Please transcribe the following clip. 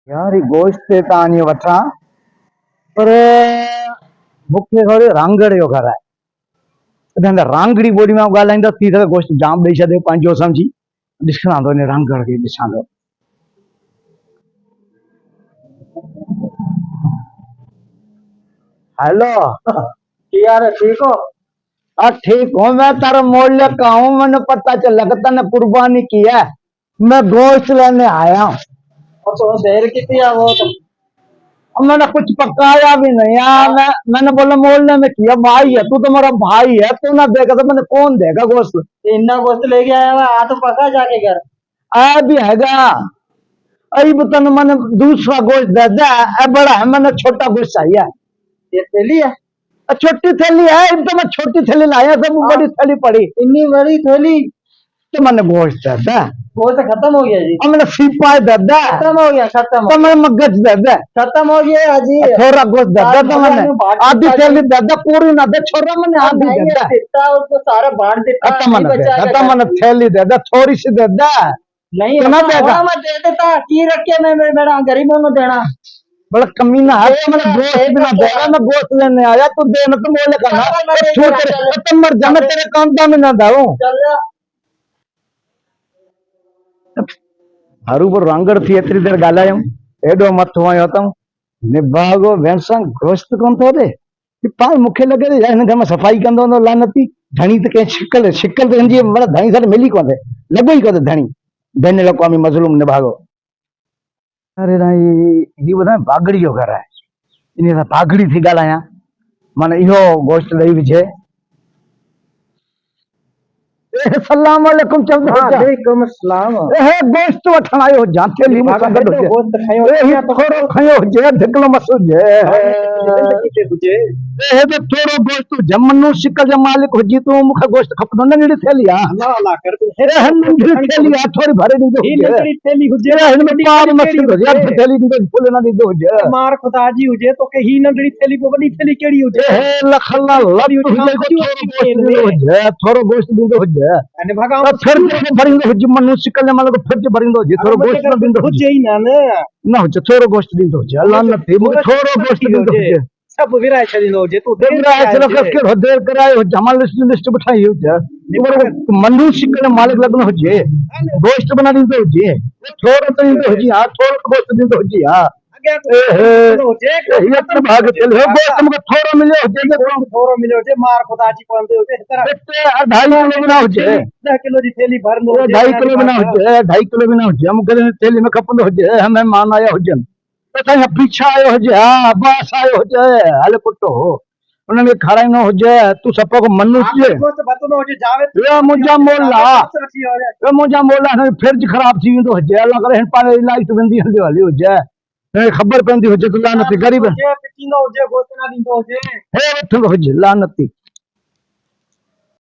यार ये गोश्त ते तानी वठा पर मुख्य थोड़े रांगड़ जो घर है अदा रांगड़ी बोड़ी में ॻाल्हाईंदा थी सके गोश्त जाम ॾेई छॾे पंहिंजो सम्झी ॾिसणा थो इन रांगड़ खे ॾिसां थो। हेलो यार ठीक हो। ठीक हूँ मैं तारा मोहल्ले का हूँ मैंने पता चला कि तने कुर्बानी की है। मैं गोश्त लेने आया हूँ। और तो देर कितनी है वो तो। अब मैंने कुछ पकाया भी नहीं यार। मैंने बोला मोहल्ले में किया भाई है तू तो मेरा भाई है तू ना देगा तो मैंने कौन देगा गोश्त। इन्ना गोश्त लेके आया हुआ आ तो पका जाके घर। आ भी हैगा अभी बतन मैंने दूसरा गोश्त दे दे बड़ा है मैंने छोटा गोश्त चाहिए। ये थैली है। छोटी थैली है तो मैं छोटी थैली लाया सब बड़ी थैली पड़ी इतनी बड़ी थैली तो मैंने गोश्त दे दे। गोश्त खत्म हो गया जी। अब मैंने सिपाही दे दे खत्म हो गया खत्म तो मैंने मगज दे दे खत्म हो गया जी। थोड़ा गोश्त दे दे तो मैंने आधी थैली दे दे पूरी ना दे छोरा मैंने आधी दे दे देता उसको सारा बांट देता तो मैंने थैली दे दे थोड़ी सी दे दे नहीं ना देगा मैं दे देता की रखे मैं मेरा गरीबों में देना बड़ा कमीना है तो मैंने गोश्त भी ना देगा मैं गोश्त लेने आया तू दे ना तो बोले करना तो मर जा मैं तेरे काम में ना दाऊं हरू पर रांगड़ थी एतरी देर ॻाल्हायूं एडो मथो आयो अथऊं निभागो वेंसां गोश्त कोन थो ॾे पाण मूंखे लॻे थो हिन घर में सफ़ाई कंदो हूंदो लानती धणी त कंहिं शिकल शिकल त हिनजी मतलब धणी सां मिली कोन लॻो ई कोन धणी बैन अवी मज़लूम निभागो। अरे ये ॿुधाए बागड़ी जो घर है इन सां बागड़ी थी ॻाल्हायां माना इहो गोश्त ॾेई विझे। सलाम अलैकुम चंद वालेकुम सलाम। गोश्त वठण आयो हुजां थैली मूं सां गॾु गोश्त खयो थोरो खयो हुजे ढिकलो मस हुजे हुजे थोरो गोश्त हुजे मन्नू शिकल जो मालिक हुजी तूं मूंखे गोश्त खपंदो नंढड़ी थैली आहे अल्लाह अल्लाह कर नंढड़ी थैली आहे थोरी भरे ॾींदो हुजे नंढड़ी थैली हुजे हिन में पार मस्त हुजे अध थैली ॾींदो फुल न ॾींदो हुजे मार खुदा जी हुजे तो के ही नंढड़ी थैली को वॾी थैली केड़ी हुजे लख हुजे थोरो गोश्त ॾींदो हुजे अने भगाओ फिर भरींदो हुजे मन्नू शिकल जो मालिक फिर भरींदो हुजे थोरो गोश्त न ॾींदो हुजे ही न हुजे थोरो गोश्त ॾींदो हुजे अल्लाह न थी मूंखे थोरो गोश्त ॾींदो हुजे सब विराए छॾींदो हुजे तूं विराए छॾो कहिड़ो देर कराए हुजे हमारे लिस्ट बिठाई हुजे मन्नू शिकल जो मालिक लॻणो हुजे गोश्त बि न ॾींदो हुजे थोरो त ॾींदो हुजे हा थोरो गोश्त ॾींदो हुजे हा थोरो मिलियो हुजे मार खुदा जी कोन हुजे 2.5 किलो बि न हुजे 10 किलो जी थैली भरनो 2.5 किलो बि न हुजे 2.5 किलो बि न हुजे मूंखे थैली में खपंदो हुजे महिमान आया हुजनि त पीछा आयो हुजे हा बास आयो हुजे हल पुटो उन्हनि खे खाराइणो हुजे तूं सफ़ो मन्नू मुंहिंजा मोला फ्रिज ख़राब थी वेंदो हुजे अलाह करे हिन पाणे लाइट वेंदी हली हुजे ख़बर पवंदी हुजे त लानती ग़रीब हुजे लानती